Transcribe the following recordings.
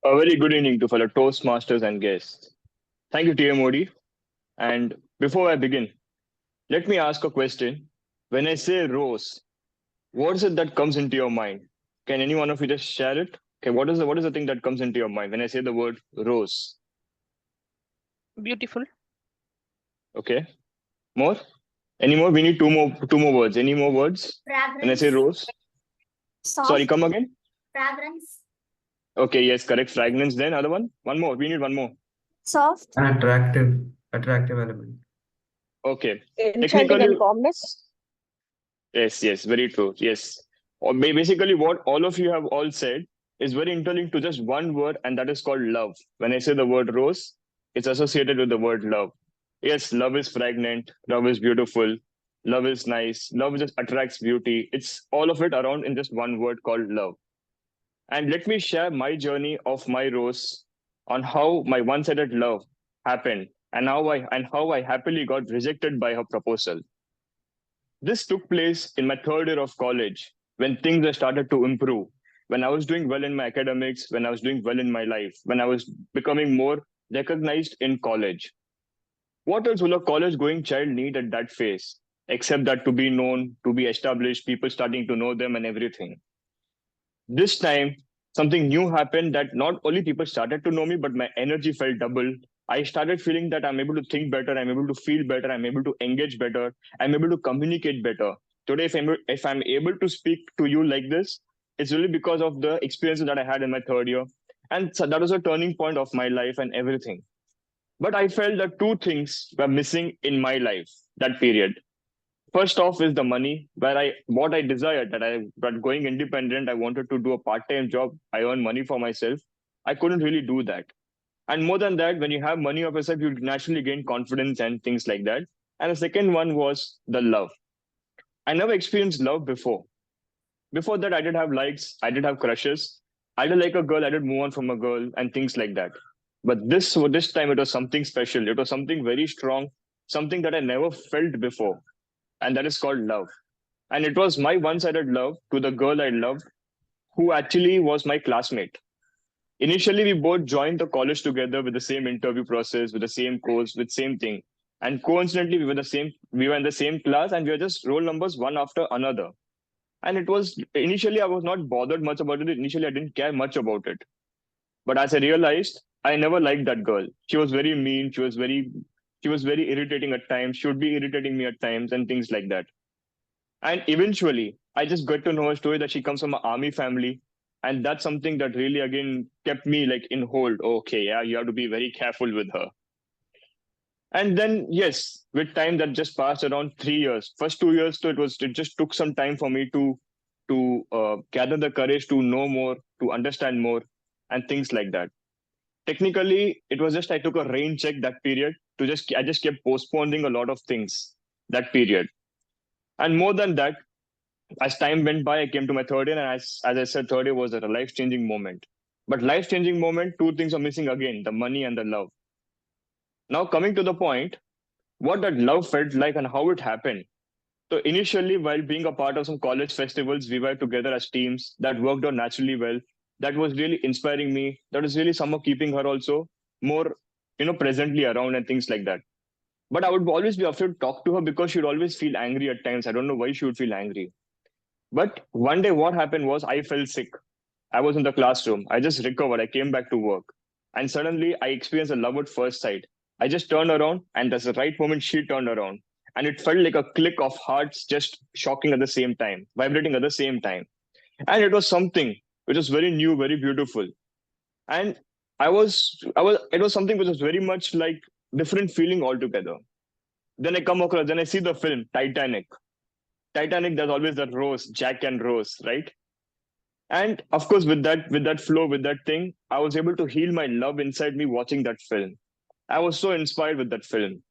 A very good evening to fellow Toastmasters and guests. Thank you, TM Modi. And before I begin, let me ask a question. When I say rose, what is it that comes into your mind? Can any one of you just share it? Okay, what is the thing that comes into your mind when I say the word rose? Beautiful. Okay, more? Any more? We need two more words. Any more words? When I say Fragrance, rose, sorry, soft come again. fragrance, Okay, yes, correct. Fragrance. Then other one. One more. We need one more. soft, An attractive element. Okay. Enchanting Technically, and calmness. yes, very true. Yes. Basically, what all of you have all said is very interlinked to just one word, and that is called love. When I say the word rose, it's associated with the word love. Yes, love is fragrant, love is beautiful, love is nice, love just attracts beauty. It's all of it around in just one word called love. And let me share my journey of my rose on how my one-sided love happened and how I happily got rejected by her proposal. This took place in my third year of college when things had started to improve, when I was doing well in my academics, when I was doing well in my life, when I was becoming more recognized in college. What else will a college going child need at that phase? Except that to be known, to be established, people starting to know them and everything. This time, something new happened that not only people started to know me, but my energy felt double. I started feeling that I'm able to think better, I'm able to feel better, I'm able to engage better, I'm able to communicate better. Today, if I'm able to speak to you like this, it's really because of the experiences that I had in my third year. And so that was a turning point of my life and everything. But I felt that two things were missing in my life that period. First off is the money, where I what I desired but going independent, I wanted to do a part-time job. I earn money for myself. I couldn't really do that. And more than that, when you have money of yourself, you naturally gain confidence and things like that. And the second one was the love. I never experienced love before. Before that, I did have likes, I did have crushes. I did like a girl, I did move on from a girl and things like that. But this time it was something special. It was something very strong, something that I never felt before, and that is called love. And it was my one sided love to the girl I loved, who actually was my classmate. Initially, we both joined the college together with the same interview process, with the same course, with same thing. And coincidentally, we were in the same class, and we were just roll numbers one after another. And it was initially I was not bothered much about it. Initially, I didn't care much about it. But as I realized, I never liked that girl. She was very mean. She was very irritating at times. She would be irritating me at times and things like that. And eventually, I just got to know her story that she comes from an army family. And that's something that really, again, kept me like in hold. Okay, yeah, you have to be very careful with her. And then, yes, with time that just passed around 3 years. First 2 years, so it just took some time for me to gather the courage to know more, to understand more, and things like that. Technically, it was just I took a rain check that period to just I just kept postponing a lot of things that period. And more than that, as time went by, I came to my third year, and as I said, third year was a life changing moment. But life changing moment, two things are missing again: the money and the love. Now, coming to the point, what that love felt like and how it happened. So, initially, while being a part of some college festivals, we were together as teams that worked out naturally well. That was really inspiring me. That was really somehow keeping her also more, presently around and things like that. But I would always be afraid to talk to her because she would always feel angry at times. I don't know why she would feel angry. But one day, what happened was I fell sick. I was in the classroom. I just recovered. I came back to work. And suddenly, I experienced a love at first sight. I just turned around, and that's the right moment she turned around. And it felt like a click of hearts just shocking at the same time, vibrating at the same time. And it was something which was very new, very beautiful. And it was something which was very much like different feeling altogether. Then I come across, then I see the film Titanic. Titanic, there's always that Rose, Jack and Rose, right? And of course, with that flow, with that thing, I was able to heal my love inside me watching that film. I was so inspired with that film.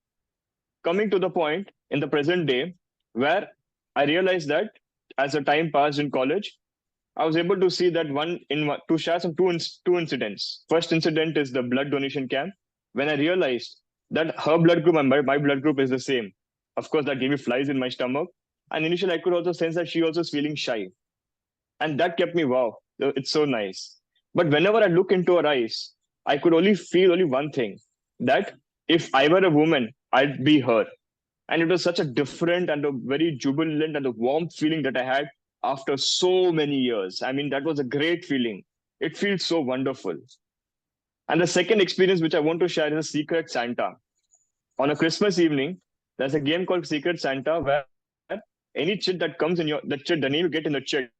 Coming to the point in the present day, where I realized that as the time passed in college, I was able to see that to share some two incidents. First incident is the blood donation camp, when I realized that her blood group and my blood group is the same. Of course, that gave me flies in my stomach. And initially, I could also sense that she also is feeling shy. And that kept me, wow, it's so nice. But whenever I look into her eyes, I could only feel only one thing, that if I were a woman, I'd be her. And it was such a different and a very jubilant and a warm feeling that I had after so many years. I mean, that was a great feeling. It feels so wonderful. And the second experience which I want to share is a Secret Santa. On a Christmas evening, there's a game called Secret Santa where any chit that comes in the name you get in the chit,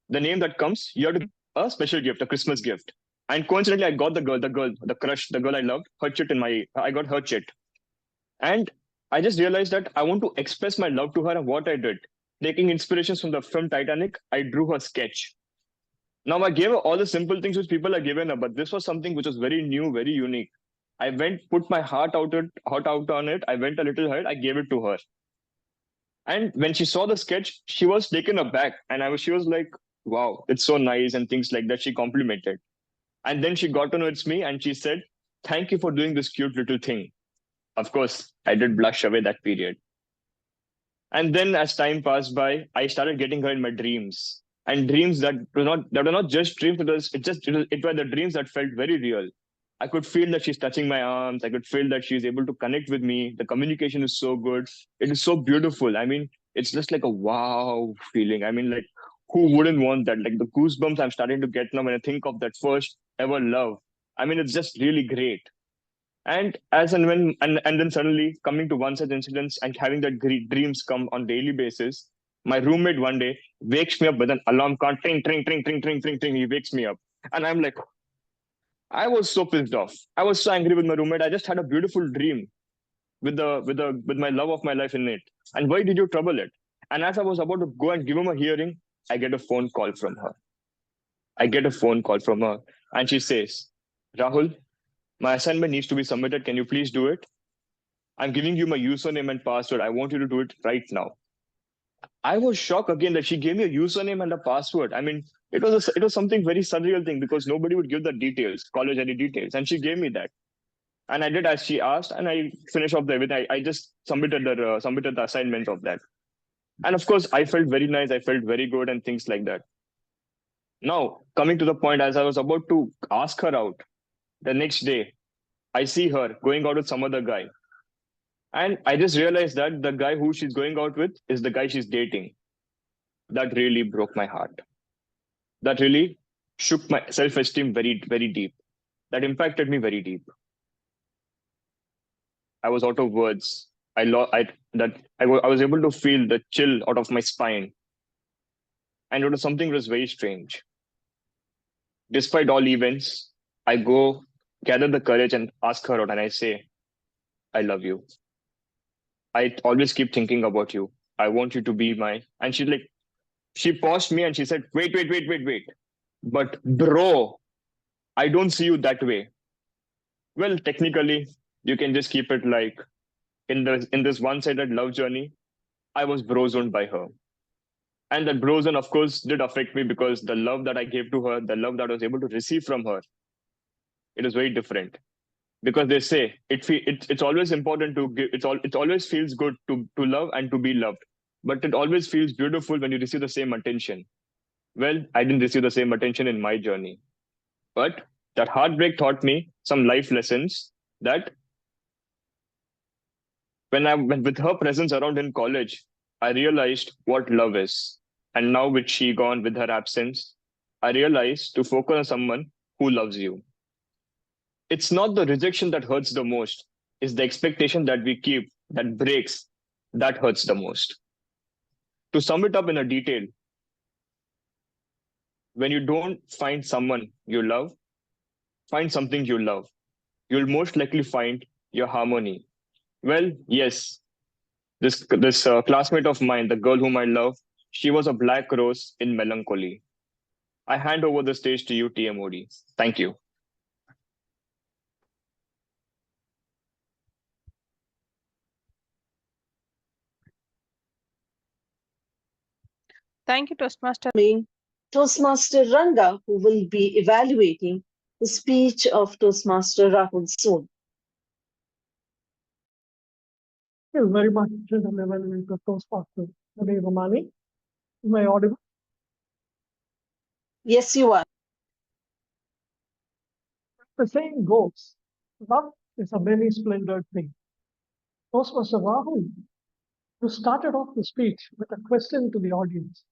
the name that comes, you have to give a special gift, a Christmas gift. And coincidentally, I got the crush, the girl I loved, her chit I got her chit. And I just realized that I want to express my love to her, and what I did, taking inspirations from the film Titanic, I drew her sketch. Now I gave her all the simple things which people are given her, but this was something which was very new, very unique. I went, put my heart out on it. I went a little ahead. I gave it to her, and when she saw the sketch, she was taken aback, and she was like, "Wow, it's so nice," and things like that. She complimented, and then she got to know it's me, and she said, "Thank you for doing this cute little thing." Of course, I did blush away that period. And then as time passed by, I started getting her in my dreams. And dreams that were not just dreams, it were the dreams that felt very real. I could feel that she's touching my arms. I could feel that she's able to connect with me. The communication is so good. It is so beautiful. I mean, it's just like a wow feeling. I mean, like, who wouldn't want that? Like the goosebumps I'm starting to get now when I think of that first ever love. I mean, it's just really great. And as and when and then suddenly coming to one such incidents and having that dreams come on daily basis, my roommate one day wakes me up with an alarm clock, ting ting ting ting ting ting ting. He wakes me up, and I'm like, I was so pissed off. I was so angry with my roommate. I just had a beautiful dream with my love of my life in it. And why did you trouble it? And as I was about to go and give him a hearing, I get a phone call from her. I get a phone call from her, and she says, Rahul, my assignment needs to be submitted. Can you please do it? I'm giving you my username and password. I want you to do it right now. I was shocked again that she gave me a username and a password. I mean, it was something very surreal thing because nobody would give the details, college any details, and she gave me that. And I did as she asked, and I finished off the everything. I just submitted the assignment of that. And of course, I felt very nice. I felt very good and things like that. Now, coming to the point, as I was about to ask her out, the next day, I see her going out with some other guy. And I just realized that the guy who she's going out with is the guy she's dating. That really broke my heart. That really shook my self esteem very, very deep. That impacted me very deep. I was out of words. I was able to feel the chill out of my spine. And it was something that was very strange. Despite all events, I go gather the courage and ask her out, and I say, I love you. I always keep thinking about you. I want you to be my. And she paused me and she said, wait. But bro, I don't see you that way. Well, technically, you can just keep it like in this one-sided love journey, I was brozoned by her. And that brozone, of course, did affect me because the love that I gave to her, the love that I was able to receive from her, it is very different. Because they say it's always important to give. It always feels good to love and to be loved, but it always feels beautiful when you receive the same attention. Well, I didn't receive the same attention in my journey, but that heartbreak taught me some life lessons that when with her presence around in college, I realized what love is. And now with she gone, with her absence, I realized to focus on someone who loves you. It's not the rejection that hurts the most, it's the expectation that we keep that breaks, that hurts the most. To sum it up in a detail, when you don't find someone you love, find something you love. You'll most likely find your harmony. Well, yes, this classmate of mine, the girl whom I love, she was a black rose in melancholy. I hand over the stage to you, TMOD. Thank you. Thank you, Toastmaster. Toastmaster Ranga, who will be evaluating the speech of Toastmaster Rahul soon. Thank you very much, Evaluator Toastmaster. Good day, Romani. Am I audible? Yes, you are. The saying goes, love is a many splendored thing. Toastmaster Rahul, you started off the speech with a question to the audience.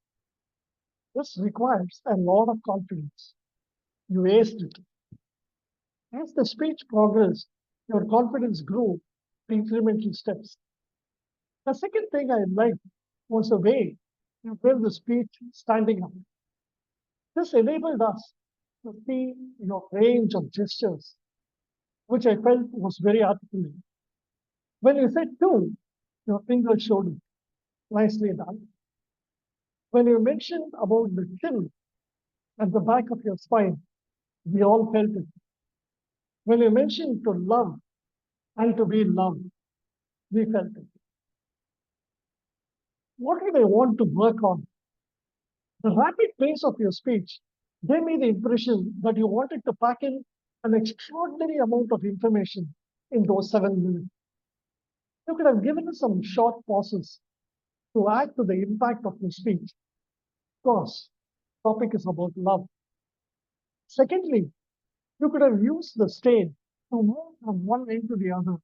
This requires a lot of confidence. You aced it. As the speech progressed, your confidence grew in incremental steps. The second thing I liked was the way you built the speech standing up. This enabled us to see your range of gestures, which I felt was very articulate. When you said two, your fingers showed it. Nicely done. When you mentioned about the chin at the back of your spine, we all felt it. When you mentioned to love and to be loved, we felt it. What did I want to work on? The rapid pace of your speech gave me the impression that you wanted to pack in an extraordinary amount of information in those 7 minutes. You could have given us some short pauses to add to the impact of your speech. Of course, topic is about love. Secondly, you could have used the stage to move from one end to the other,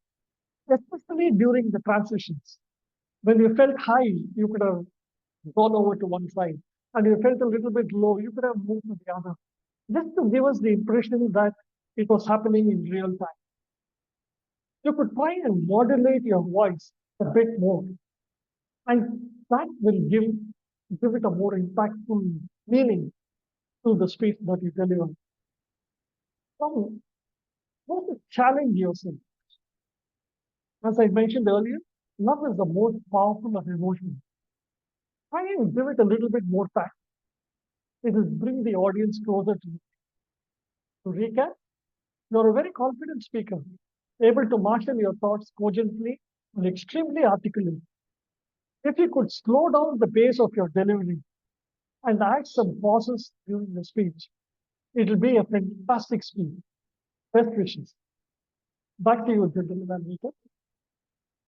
especially during the transitions. When you felt high, you could have gone over to one side, and you felt a little bit low, you could have moved to the other, just to give us the impression that it was happening in real time. You could try and modulate your voice a bit more, and that will give it a more impactful meaning to the speech that you deliver. Now, what to challenge yourself? As I mentioned earlier, love is the most powerful of emotions. Try and give it a little bit more fact. It will bring the audience closer to you. To recap, you're a very confident speaker, able to marshal your thoughts cogently and extremely articulate. If you could slow down the pace of your delivery and add some pauses during the speech, it will be a fantastic speech. Best wishes. Back to you, gentlemen and Rita.